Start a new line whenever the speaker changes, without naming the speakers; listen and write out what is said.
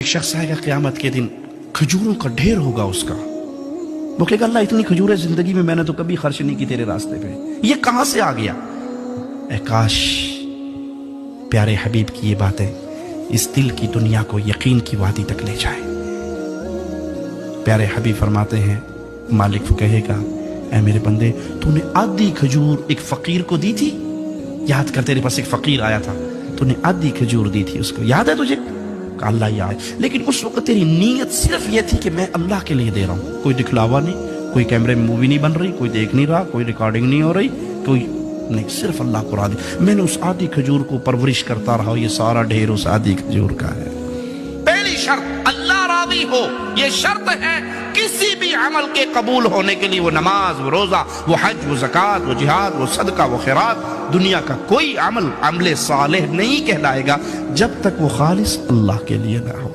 ایک شخص آئے گا قیامت کے دن، کھجوروں کا ڈھیر ہوگا اس کا، وہ کہے گا اللہ اتنی کھجوریں زندگی میں نے تو کبھی خرچ نہیں کی تیرے راستے پہ، یہ کہاں سے آ گیا؟ اے کاش پیارے حبیب کی یہ باتیں اس دل کی دنیا کو یقین کی وادی تک لے جائے۔ پیارے حبیب فرماتے ہیں مالک کہے گا اے میرے بندے تو نے آدھی کھجور ایک فقیر کو دی تھی، یاد کر تیرے پاس ایک فقیر آیا تھا، تو نے آدھی کھجور دی تھی اس کو، یاد ہے تجھے؟ کہ اللہ یاد، لیکن اس وقت تیری نیت صرف یہ تھی کہ میں اللہ کے لیے دے رہا ہوں، کوئی دکھلاوا نہیں، کوئی کیمرے میں مووی نہیں بن رہی، کوئی دیکھ نہیں رہا، کوئی ریکارڈنگ نہیں ہو رہی، کوئی نہیں، صرف اللہ کو راضی۔ میں نے اس آدھی کھجور کو پرورش کرتا رہا، یہ سارا ڈھیر اس آدھی کھجور کا ہے۔ پہلی شرط اللہ راضی ہو، یہ شرط ہے کسی بھی عمل کے قبول ہونے کے لیے، وہ نماز، وہ روزہ، وہ حج، وہ زکوٰۃ، وہ جہاد، وہ صدقہ، وہ خیرات، دنیا کا کوئی عمل عمل صالح نہیں کہلائے گا جب تک وہ خالص اللہ کے لیے نہ ہو۔